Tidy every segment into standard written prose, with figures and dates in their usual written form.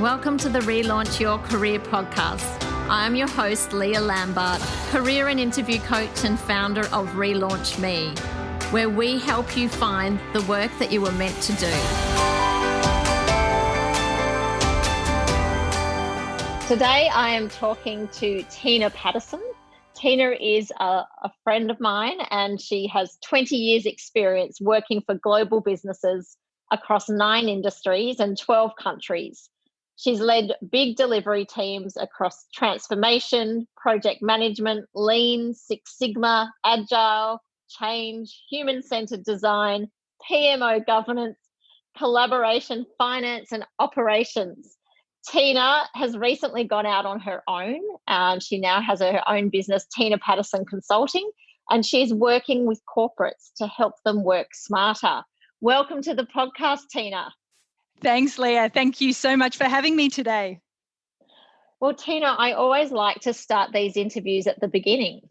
Welcome to the Relaunch Your Career podcast. I am your host, Leah Lambert, career and interview coach and founder of Relaunch Me, where we help you find the work that you were meant to do. Today, I am talking to Tina Paterson. Tina is a friend of mine, and she has 20 years experience working for global businesses across 9 industries and 12 countries. She's led big delivery teams across transformation, project management, lean, Six Sigma, agile, change, human-centered design, PMO governance, collaboration, finance, and operations. Tina has recently gone out on her own. She now has her own business, Tina Paterson Consulting, and she's working with corporates to help them work smarter. Welcome to the podcast, Tina. Thanks, Leah. Thank you so much for having me today. Well, Tina, I always like to start these interviews at the beginning.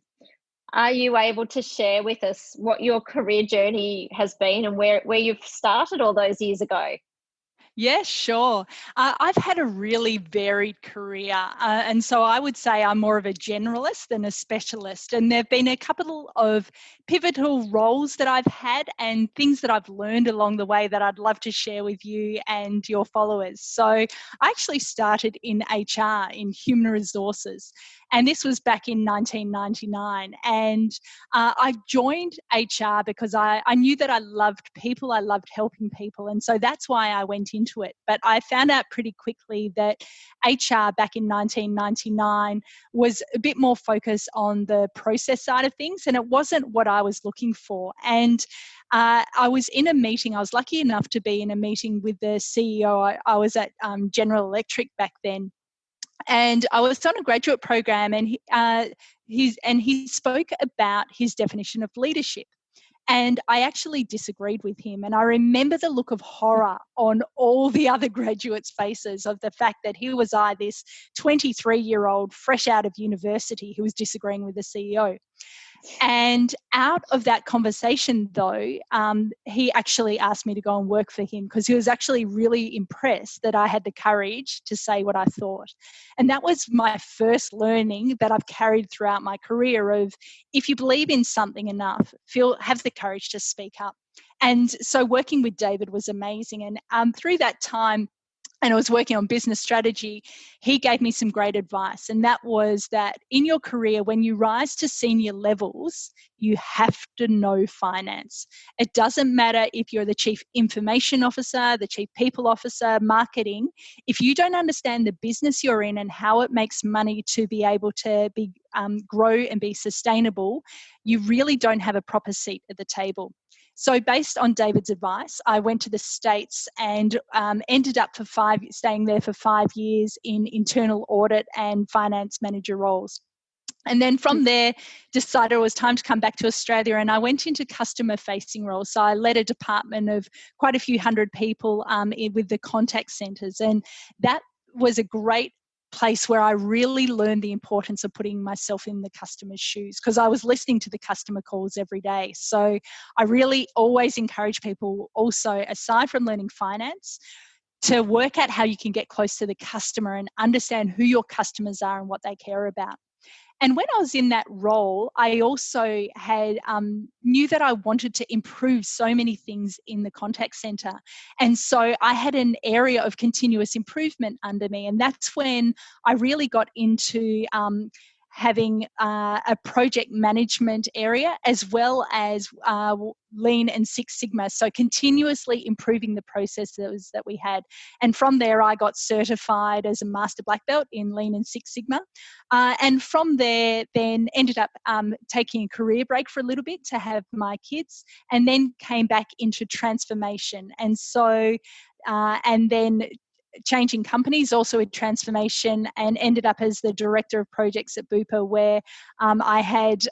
Are you able to share with us what your career journey has been and where you've started all those years ago? Yeah, sure. I've had a really varied career. And so I would say I'm more of a generalist than a specialist. And there have been a couple of pivotal roles that I've had and things that I've learned along the way that I'd love to share with you and your followers. So I actually started in HR, in human resources. And this was back in 1999. And I joined HR because I knew that I loved people. I loved helping people. And so that's why I went into it. But I found out pretty quickly that HR back in 1999 was a bit more focused on the process side of things. And it wasn't what I was looking for. And I was in a meeting. I was lucky enough to be in a meeting with the CEO. I was at General Electric back then. And I was on a graduate program, and he spoke about his definition of leadership. And I actually disagreed with him. And I remember the look of horror on all the other graduates' faces of the fact that here was I, this 23-year-old fresh out of university, who was disagreeing with the CEO. And out of that conversation, though, he actually asked me to go and work for him because he was actually really impressed that I had the courage to say what I thought. And that was my first learning that I've carried throughout my career of if you believe in something enough, have the courage to speak up. And so working with David was amazing. And through that time, and I was working on business strategy, he gave me some great advice. And that was that in your career, when you rise to senior levels, you have to know finance. It doesn't matter if you're the chief information officer, the chief people officer, marketing. If you don't understand the business you're in and how it makes money to be able to grow and be sustainable, you really don't have a proper seat at the table. So based on David's advice, I went to the States and ended up staying there for 5 years in internal audit and finance manager roles. And then from there, decided it was time to come back to Australia, and I went into customer-facing roles. So I led a department of quite a few hundred people with the contact centres, and that was a great place where I really learned the importance of putting myself in the customer's shoes because I was listening to the customer calls every day. So I really always encourage people also, aside from learning finance, to work out how you can get close to the customer and understand who your customers are and what they care about. And when I was in that role, I also had knew that I wanted to improve so many things in the contact center. And so I had an area of continuous improvement under me. And that's when I really got into having a project management area as well as Lean and Six Sigma. So continuously improving the processes that we had. And from there, I got certified as a Master Black Belt in Lean and Six Sigma. And from there, then ended up taking a career break for a little bit to have my kids, and then came back into transformation. And so, and then changing companies, also in transformation, and ended up as the director of projects at BUPA, where I had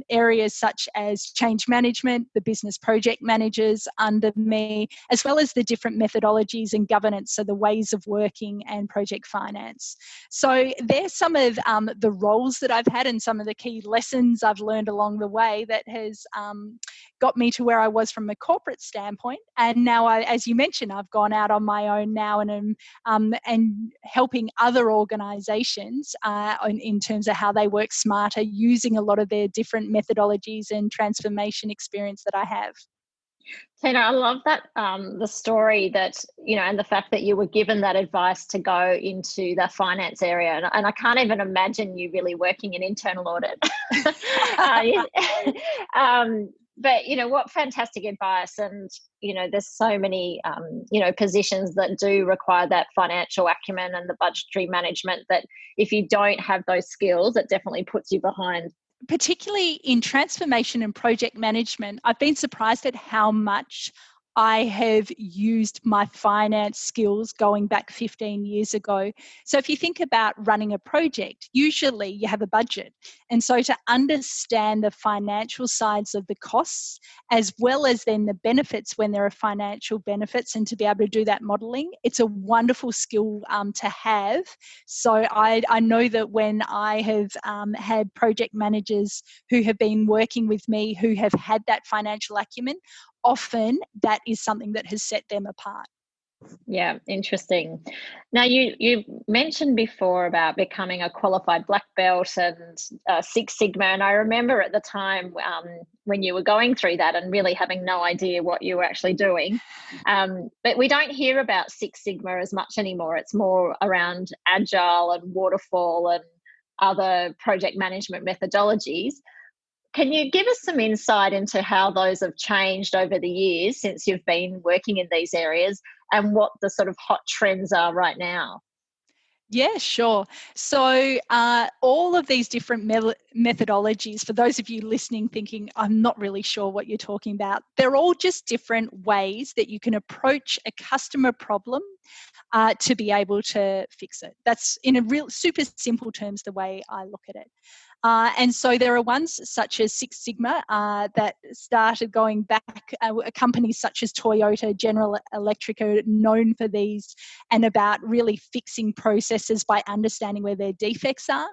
areas such as change management, the business project managers under me, as well as the different methodologies and governance, so the ways of working and project finance. So there's some of the roles that I've had and some of the key lessons I've learned along the way that has got me to where I was from a corporate standpoint. And now, as you mentioned, I've gone out on my own now and am and helping other organisations in terms of how they work smarter, using a lot of their different methodologies and transformation experience that I have. Tina, I love that, the story that, and the fact that you were given that advice to go into the finance area. And I can't even imagine you really working in internal audit. But, what fantastic advice. And, there's so many, positions that do require that financial acumen and the budgetary management that if you don't have those skills, it definitely puts you behind. Particularly in transformation and project management, I've been surprised at how much I have used my finance skills going back 15 years ago. So if you think about running a project, usually you have a budget. And so to understand the financial sides of the costs, as well as then the benefits when there are financial benefits, and to be able to do that modelling, it's a wonderful skill to have. So I know that when I have had project managers who have been working with me who have had that financial acumen, often that is something that has set them apart. Yeah, interesting. Now, you mentioned before about becoming a qualified black belt and Six Sigma, and I remember at the time when you were going through that and really having no idea what you were actually doing. But we don't hear about Six Sigma as much anymore. It's more around Agile and Waterfall and other project management methodologies. Can you give us some insight into how those have changed over the years since you've been working in these areas and what the sort of hot trends are right now? Yeah, sure. So all of these different methodologies, for those of you listening thinking, I'm not really sure what you're talking about, they're all just different ways that you can approach a customer problem to be able to fix it. That's in a real super simple terms the way I look at it. And so there are ones such as Six Sigma that started going back, companies such as Toyota, General Electric are known for these and about really fixing processes by understanding where their defects are.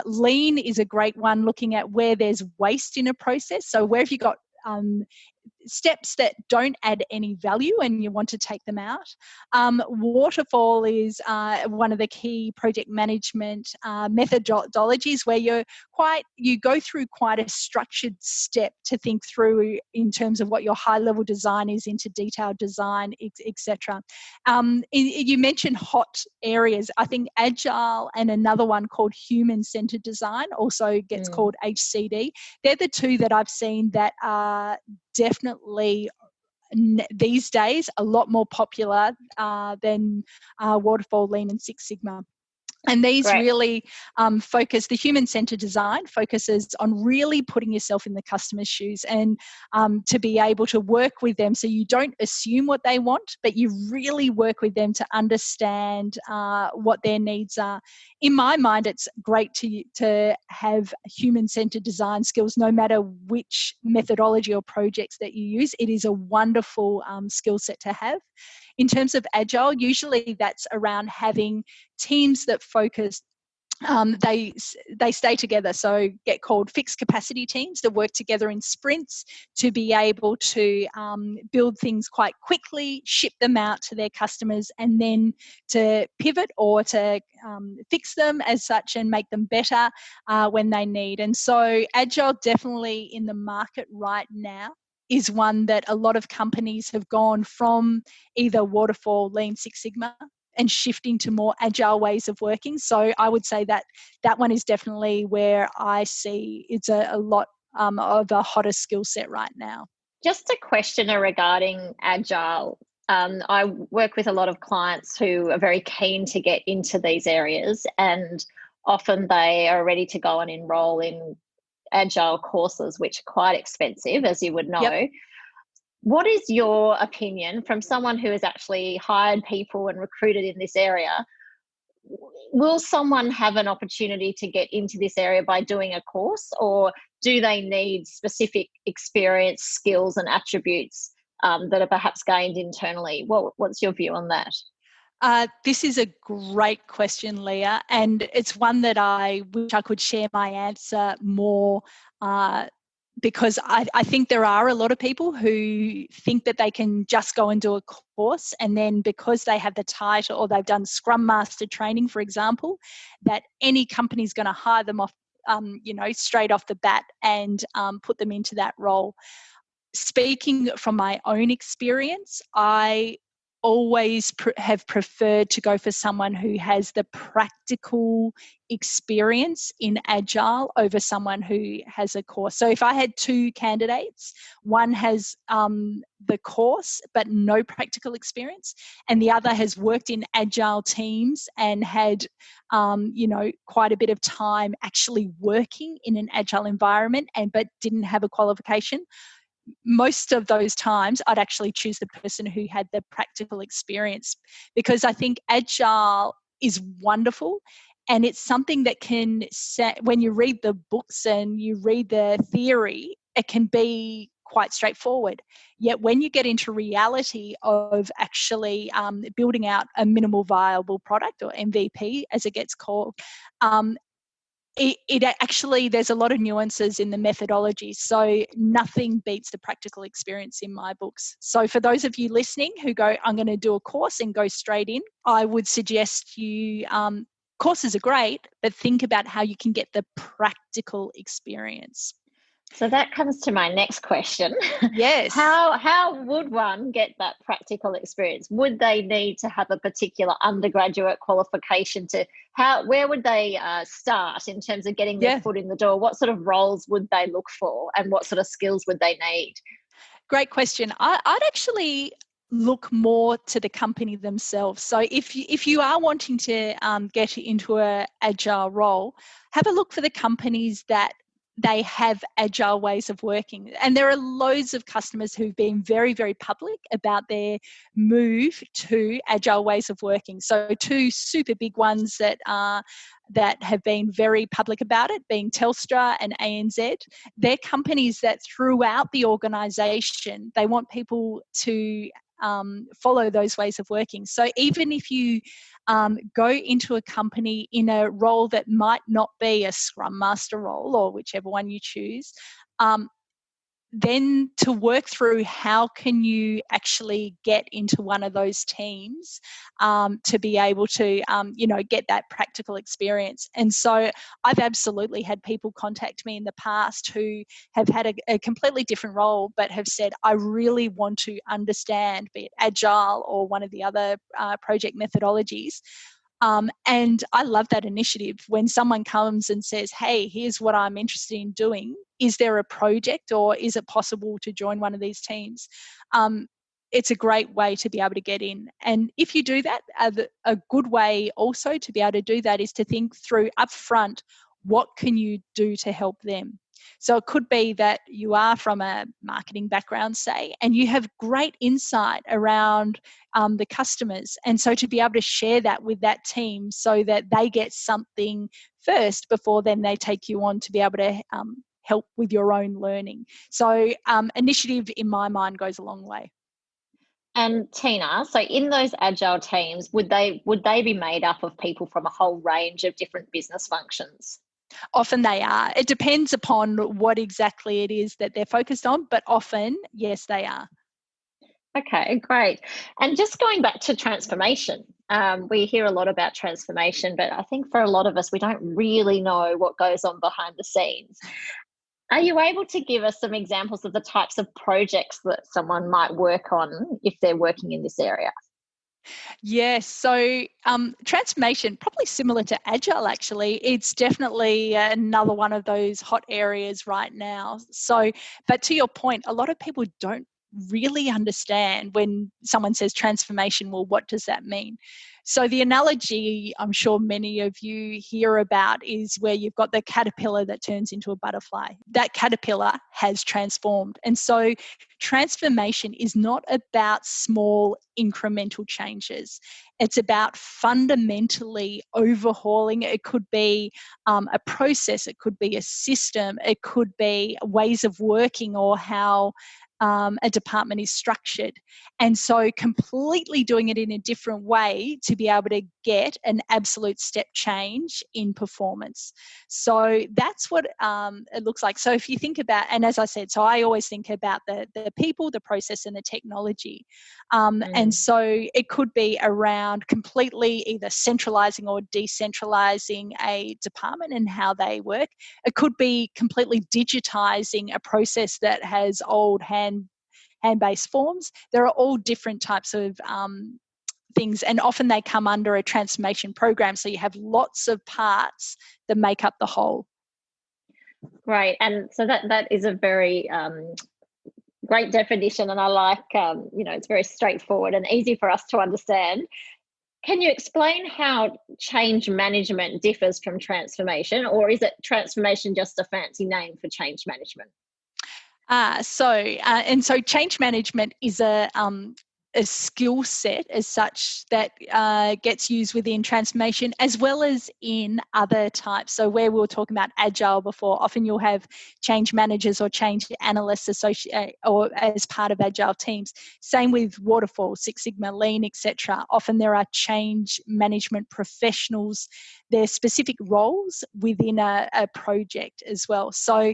Lean is a great one, looking at where there's waste in a process. So where have you got steps that don't add any value and you want to take them out. Waterfall is one of the key project management methodologies where you go through quite a structured step to think through in terms of what your high level design is into detailed design, etc. You mentioned hot areas. I think Agile and another one called human centered design also gets called HCD. They're the two that I've seen that are definitely these days a lot more popular than Waterfall, Lean and Six Sigma. And these really focus, the human-centered design focuses on really putting yourself in the customer's shoes and to be able to work with them so you don't assume what they want, but you really work with them to understand what their needs are. In my mind, it's great to have human-centered design skills no matter which methodology or projects that you use. It is a wonderful skill set to have. In terms of Agile, usually that's around having teams that focus, they stay together, so get called fixed capacity teams that work together in sprints to be able to build things quite quickly, ship them out to their customers, and then to pivot or to fix them as such and make them better when they need. And so Agile definitely in the market right now is one that a lot of companies have gone from either Waterfall, Lean, Six Sigma and shifting to more agile ways of working. So I would say that one is definitely where I see it's a lot of a hotter skill set right now. Just a question regarding agile. I work with a lot of clients who are very keen to get into these areas, and often they are ready to go and enroll in agile courses, which are quite expensive, as you would know. Yep. What is your opinion from someone who has actually hired people and recruited in this area? Will someone have an opportunity to get into this area by doing a course, or do they need specific experience, skills and attributes that are perhaps gained internally? What's your view on that? This is a great question, Leah, and it's one that I wish I could share my answer more because I think there are a lot of people who think that they can just go and do a course, and then because they have the title or they've done Scrum Master training, for example, that any company is going to hire them off, straight off the bat and put them into that role. Speaking from my own experience, I always have preferred to go for someone who has the practical experience in Agile over someone who has a course. So if I had two candidates, one has the course but no practical experience, and the other has worked in Agile teams and had quite a bit of time actually working in an Agile environment but didn't have a qualification, most of those times I'd actually choose the person who had the practical experience, because I think Agile is wonderful, and it's something that can, when you read the books and you read the theory, it can be quite straightforward. Yet when you get into reality of actually building out a minimal viable product, or MVP as it gets called, it actually, there's a lot of nuances in the methodology. So nothing beats the practical experience in my books. So for those of you listening who go, I'm going to do a course and go straight in, I would suggest you, courses are great, but think about how you can get the practical experience. So that comes to my next question. Yes. How would one get that practical experience? Would they need to have a particular undergraduate qualification where would they start in terms of getting their foot in the door? What sort of roles would they look for, and what sort of skills would they need? Great question. I'd actually look more to the company themselves. So if you are wanting to get into an Agile role, have a look for the companies that they have Agile ways of working. And there are loads of customers who've been very, very public about their move to Agile ways of working. So two super big ones that have been very public about it, being Telstra and ANZ. They're companies that throughout the organisation, they want people to follow those ways of working. So even if you go into a company in a role that might not be a Scrum Master role, or whichever one you choose, then to work through how can you actually get into one of those teams to be able to, get that practical experience. And so I've absolutely had people contact me in the past who have had a completely different role, but have said, I really want to understand, be it Agile or one of the other project methodologies. And I love that initiative when someone comes and says, hey, here's what I'm interested in doing. Is there a project, or is it possible to join one of these teams? It's a great way to be able to get in. And if you do that, a good way also to be able to do that is to think through upfront, what can you do to help them? So it could be that you are from a marketing background, say, and you have great insight around the customers. And so to be able to share that with that team so that they get something first before then they take you on to be able to help with your own learning. So initiative in my mind goes a long way. And Tina, so in those Agile teams, would they be made up of people from a whole range of different business functions? Often they are. It depends upon what exactly it is that they're focused on, but often, yes, they are. Okay, great. And just going back to transformation, we hear a lot about transformation, but I think for a lot of us, we don't really know what goes on behind the scenes. Are you able to give us some examples of the types of projects that someone might work on if they're working in this area? Yes, so transformation, probably similar to Agile actually, it's definitely another one of those hot areas right now. So, but to your point, a lot of people don't really understand when someone says transformation, well, what does that mean? So the analogy I'm sure many of you hear about is where you've got the caterpillar that turns into a butterfly. That caterpillar has transformed. And so transformation is not about small incremental changes. It's about fundamentally overhauling. It could be a process, it could be a system, it could be ways of working, or how a department is structured. And so completely doing it in a different way to be able to get an absolute step change in performance. So that's what it looks like. So if you think about, and as I said, so I always think about the people, the process and the technology. And so it could be around completely either centralizing or decentralizing a department and how they work. It could be completely digitizing a process that has old hand-based forms. There are all different types of things, and often they come under a transformation program. So you have lots of parts that make up the whole. Right, and so that is a very great definition, and I like it's very straightforward and easy for us to understand. Can you explain how change management differs from transformation, or is it transformation just a fancy name for change management? So change management is a skill set as such that gets used within transformation as well as in other types. So where we were talking about agile before, often you'll have change managers or change analysts or as part of agile teams. Same with Waterfall, Six Sigma, Lean, etc. Often there are change management professionals. Their specific roles within a project as well. So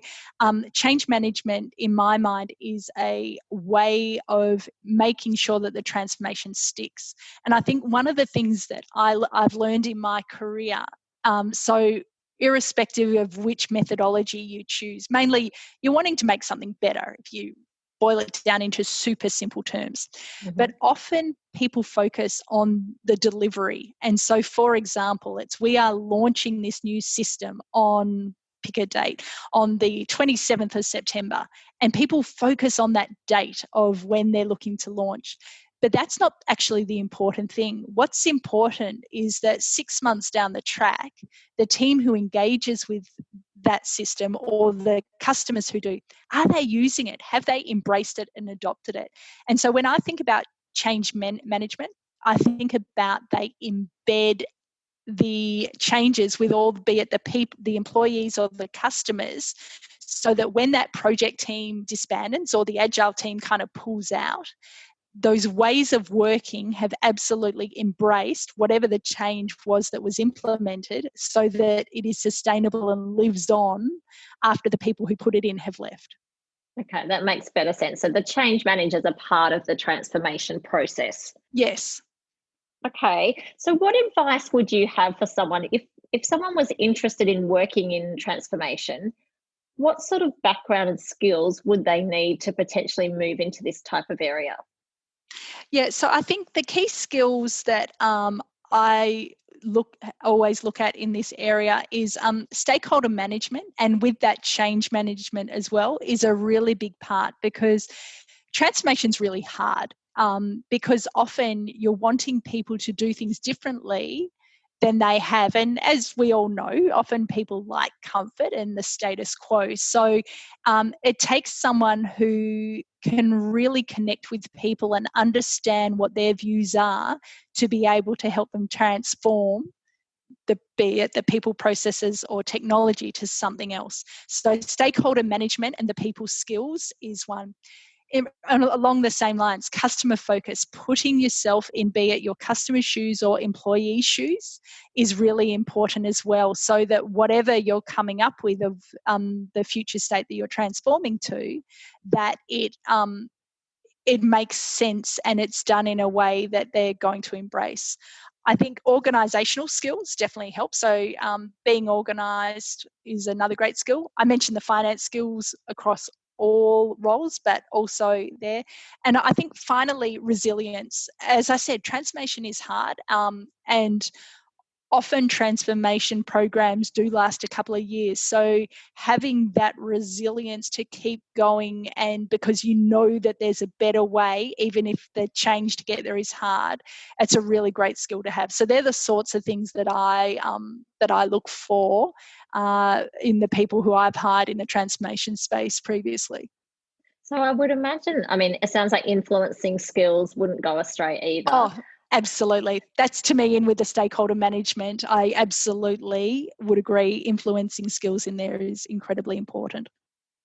change management, in my mind, is a way of making sure that the transformation sticks. And I think one of the things that I've learned in my career, so irrespective of which methodology you choose, mainly you're wanting to make something better if you boil it down into super simple terms. Mm-hmm. But often people focus on the delivery. And so, for example, we are launching this new system on, pick a date, on the 27th of September. And people focus on that date of when they're looking to launch. But that's not actually the important thing. What's important is that 6 months down the track, the team who engages with that system or the customers who do, are they using it? Have they embraced it and adopted it? And so when I think about change management, I think about they embed the changes with all, be it the employees or the customers, so that when that project team disbands or the agile team kind of pulls out, those ways of working have absolutely embraced whatever the change was that was implemented, so that it is sustainable and lives on after the people who put it in have left. Okay, that makes better sense. So the change managers are part of the transformation process. Yes. Okay, so what advice would you have for someone if someone was interested in working in transformation? What sort of background and skills would they need to potentially move into this type of area? Yeah, so I think the key skills that I always look at in this area is stakeholder management, and with that change management as well is a really big part, because transformation is really hard, because often you're wanting people to do things differently than they have. And as we all know, often people like comfort and the status quo. So it takes someone who can really connect with people and understand what their views are to be able to help them transform be it the people, processes or technology to something else. So stakeholder management and the people skills is one. And along the same lines, customer focus, putting yourself in, be it your customer's shoes or employee shoes, is really important as well, so that whatever you're coming up with of the future state that you're transforming to, that it makes sense and it's done in a way that they're going to embrace. I think organisational skills definitely help. So being organised is another great skill. I mentioned the finance skills across all roles, but also there. And I think finally, resilience. As I said, transformation is hard, and often transformation programs do last a couple of years. So having that resilience to keep going, and because you know that there's a better way, even if the change to get there is hard, it's a really great skill to have. So they're the sorts of things that I look for in the people who I've hired in the transformation space previously. So I would imagine, it sounds like influencing skills wouldn't go astray either. Oh, absolutely. That's to me in with the stakeholder management. I absolutely would agree. Influencing skills in there is incredibly important.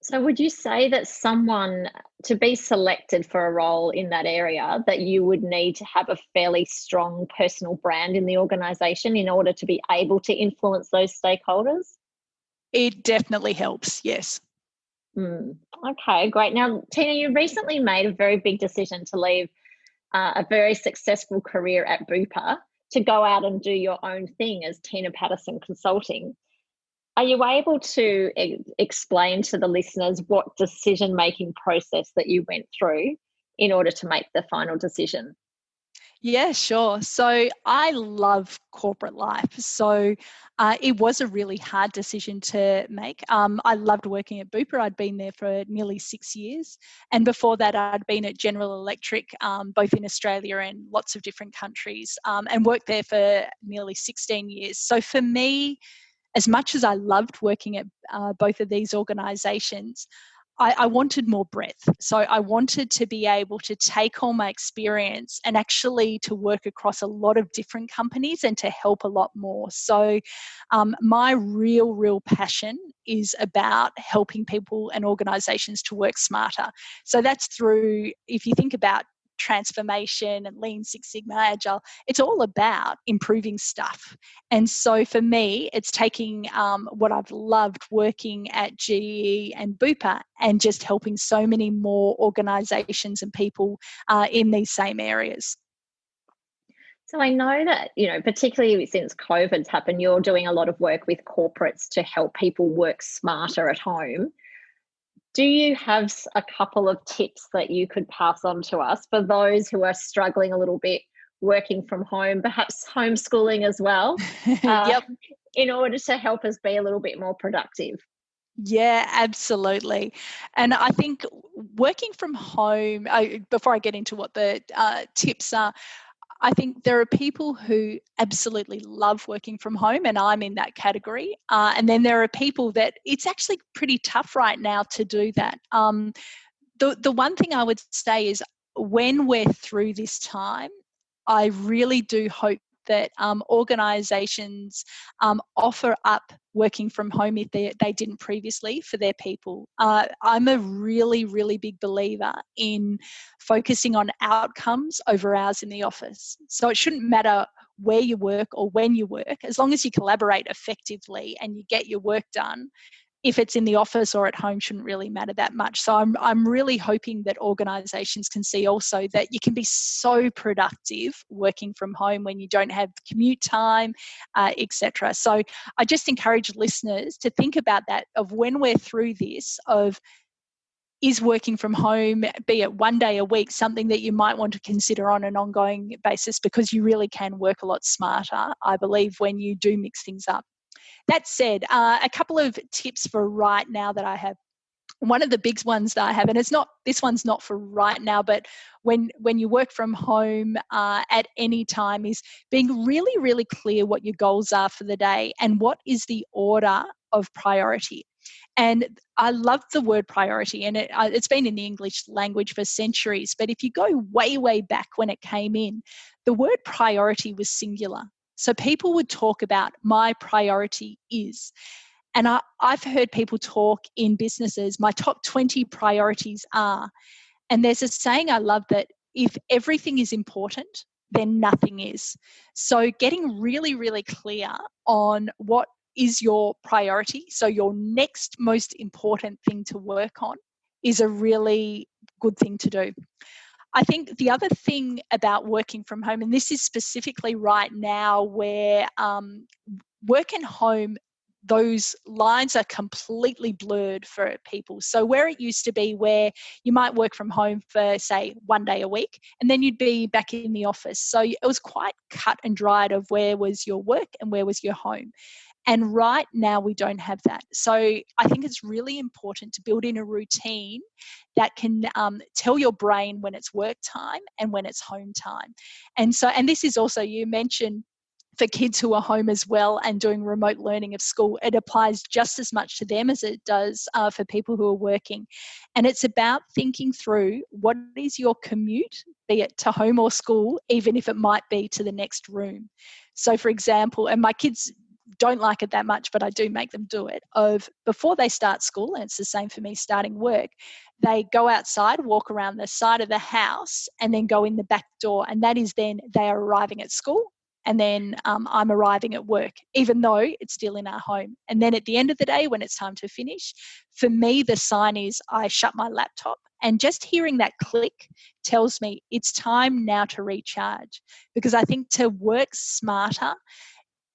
So would you say that someone, to be selected for a role in that area, that you would need to have a fairly strong personal brand in the organisation in order to be able to influence those stakeholders? It definitely helps, yes. Okay, great. Now, Tina, you recently made a very big decision to leave a very successful career at BUPA to go out and do your own thing as Tina Paterson Consulting. Are you able to explain to the listeners what decision-making process that you went through in order to make the final decision? Yeah, sure. So I love corporate life. So it was a really hard decision to make. I loved working at BUPA. I'd been there for nearly 6 years. And before that, I'd been at General Electric, both in Australia and lots of different countries, and worked there for nearly 16 years. So for me, as much as I loved working at both of these organisations, I wanted more breadth. So I wanted to be able to take all my experience and actually to work across a lot of different companies and to help a lot more. So my real passion is about helping people and organisations to work smarter. So that's through, if you think about transformation and Lean Six Sigma Agile, it's all about improving stuff. And so for me, it's taking what I've loved working at GE and BUPA and just helping so many more organisations and people in these same areas. So I know that, particularly since COVID's happened, you're doing a lot of work with corporates to help people work smarter at home. Do you have a couple of tips that you could pass on to us for those who are struggling a little bit working from home, perhaps homeschooling as well, uh, Yep. in order to help us be a little bit more productive? Yeah, absolutely. And I think working from home, before I get into what the tips are, I think there are people who absolutely love working from home, and I'm in that category. And then there are people that it's actually pretty tough right now to do that. The one thing I would say is when we're through this time, I really do hope that organisations offer up working from home if they didn't previously for their people. I'm a really big believer in focusing on outcomes over hours in the office. So it shouldn't matter where you work or when you work, as long as you collaborate effectively and you get your work done. If it's in the office or at home shouldn't really matter that much. So I'm really hoping that organisations can see also that you can be so productive working from home when you don't have commute time, etc. So I just encourage listeners to think about that, of when we're through this, of is working from home, be it one day a week, something that you might want to consider on an ongoing basis, because you really can work a lot smarter, I believe, when you do mix things up. That said, a couple of tips for right now that I have. One of the big ones that I have, and this one's not for right now, but when you work from home at any time, is being really clear what your goals are for the day and what is the order of priority. And I love the word priority, and it's been in the English language for centuries. But if you go way back when it came in, the word priority was singular. So people would talk about my priority is. And I've heard people talk in businesses, my top 20 priorities are. And there's a saying I love, that if everything is important, then nothing is. So getting really clear on what is your priority, so your next most important thing to work on, is a really good thing to do. I think the other thing about working from home, and this is specifically right now where work and home, those lines are completely blurred for people. So where it used to be where you might work from home for, say, one day a week, and then you'd be back in the office. So it was quite cut and dried of where was your work and where was your home. And right now we don't have that. So I think it's really important to build in a routine that can tell your brain when it's work time and when it's home time. And this is also, you mentioned, for kids who are home as well and doing remote learning of school, it applies just as much to them as it does for people who are working. And it's about thinking through, what is your commute, be it to home or school, even if it might be to the next room. So for example, and my kids don't like it that much, but I do make them do it, of before they start school, and it's the same for me starting work, they go outside, walk around the side of the house, and then go in the back door. And that is then they are arriving at school, and then I'm arriving at work, even though it's still in our home. And then at the end of the day, when it's time to finish, for me, the sign is I shut my laptop, and just hearing that click tells me it's time now to recharge. Because I think to work smarter,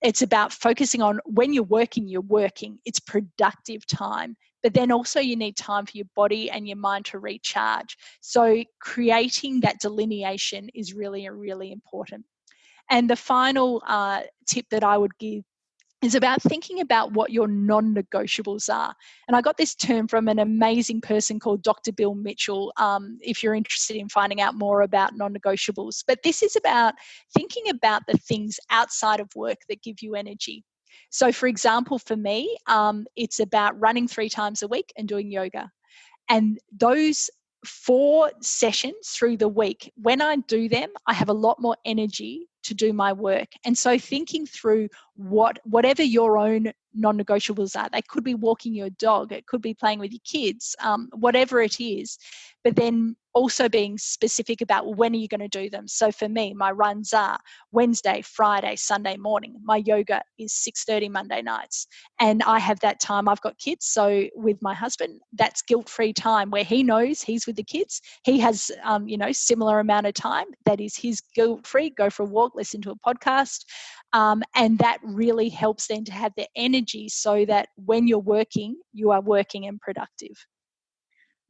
it's about focusing on when you're working, it's productive time. But then also you need time for your body and your mind to recharge. So creating that delineation is really, really important. And the final tip that I would give is about thinking about what your non-negotiables are. And I got this term from an amazing person called Dr. Bill Mitchell, if you're interested in finding out more about non-negotiables. But this is about thinking about the things outside of work that give you energy. So for example, for me, it's about running 3 times a week and doing yoga. And those 4 sessions through the week, when I do them, I have a lot more energy to do my work. And so thinking through whatever your own non-negotiables are, they could be walking your dog, it could be playing with your kids, whatever it is, but then also being specific about when are you going to do them. So for me, my runs are Wednesday, Friday, Sunday morning. My yoga is 6:30 Monday nights. And I have that time. I've got kids. So with my husband, that's guilt-free time where he knows he's with the kids. He has, similar amount of time. That is his guilt-free, go for a walk, listen to a podcast. And that really helps them to have the energy so that when you're working, you are working and productive.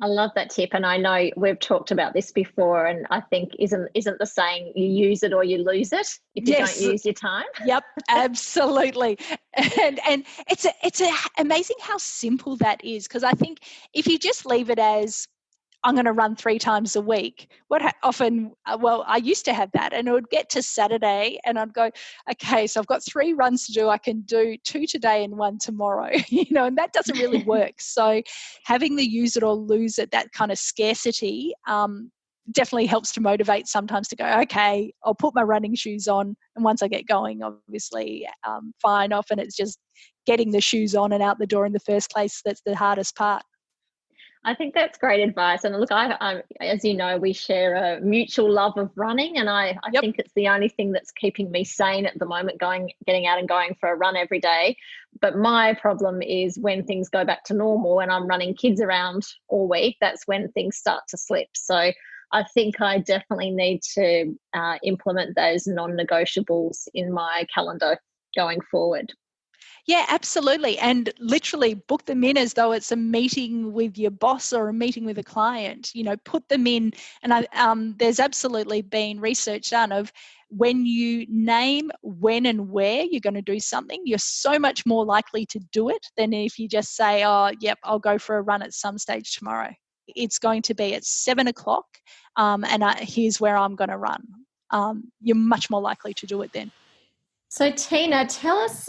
I love that tip, and I know we've talked about this before, and I think isn't the saying you use it or you lose it if you don't use your time? Yep, absolutely. And it's amazing how simple that is, because I think if you just leave it as I'm going to run 3 times a week. I used to have that, and it would get to Saturday and I'd go, okay, so I've got 3 runs to do. I can do 2 today and 1 tomorrow, and that doesn't really work. So having the use it or lose it, that kind of scarcity, definitely helps to motivate sometimes to go, okay, I'll put my running shoes on. And once I get going, obviously, fine. Often it's just getting the shoes on and out the door in the first place that's the hardest part. I think that's great advice. And look, I as you know, we share a mutual love of running, and I think it's the only thing that's keeping me sane at the moment, getting out and going for a run every day. But my problem is when things go back to normal and I'm running kids around all week, that's when things start to slip. So I think I definitely need to implement those non-negotiables in my calendar going forward. Yeah, absolutely. And literally book them in as though it's a meeting with your boss or a meeting with a client. Put them in. And there's absolutely been research done of when you name when and where you're going to do something, you're so much more likely to do it than if you just say, oh, yep, I'll go for a run at some stage tomorrow. It's going to be at 7:00 and here's where I'm going to run. You're much more likely to do it then. So Tina, tell us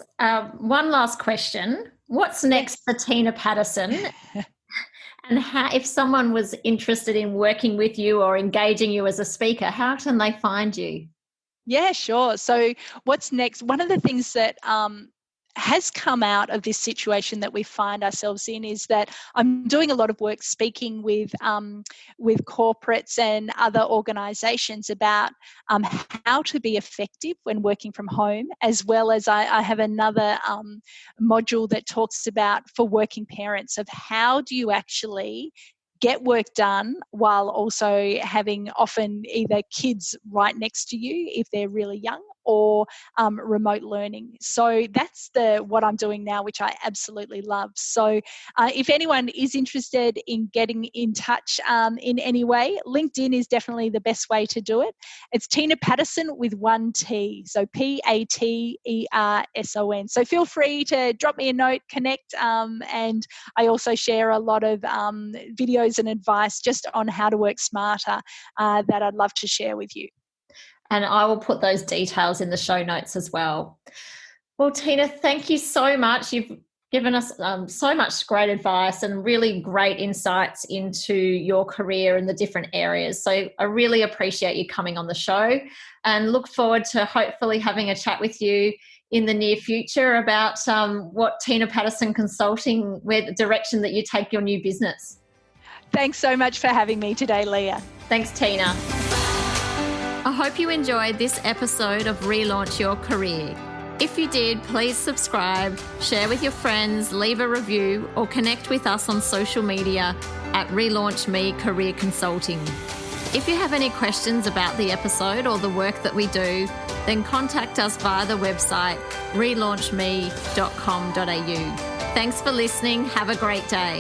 one last question. What's next for Tina Paterson? And if someone was interested in working with you or engaging you as a speaker, how can they find you? Yeah, sure. So what's next? One of the things that has come out of this situation that we find ourselves in is that I'm doing a lot of work speaking with corporates and other organisations about how to be effective when working from home, as well as I have another module that talks about for working parents of how do you actually get work done while also having often either kids right next to you if they're really young or remote learning. So that's what I'm doing now, which I absolutely love. So if anyone is interested in getting in touch in any way, LinkedIn is definitely the best way to do it. It's Tina Paterson with 1 T, so Paterson. So feel free to drop me a note, connect, and I also share a lot of videos and advice just on how to work smarter that I'd love to share with you. And I will put those details in the show notes as well. Well, Tina, thank you so much. You've given us so much great advice and really great insights into your career in the different areas. So I really appreciate you coming on the show and look forward to hopefully having a chat with you in the near future about what Tina Paterson Consulting, where the direction that you take your new business. Thanks so much for having me today, Leah. Thanks, Tina. I hope you enjoyed this episode of Relaunch Your Career. If you did, please subscribe, share with your friends, leave a review, or connect with us on social media at Relaunch Me Career Consulting. If you have any questions about the episode or the work that we do, then contact us via the website relaunchme.com.au. Thanks for listening. Have a great day.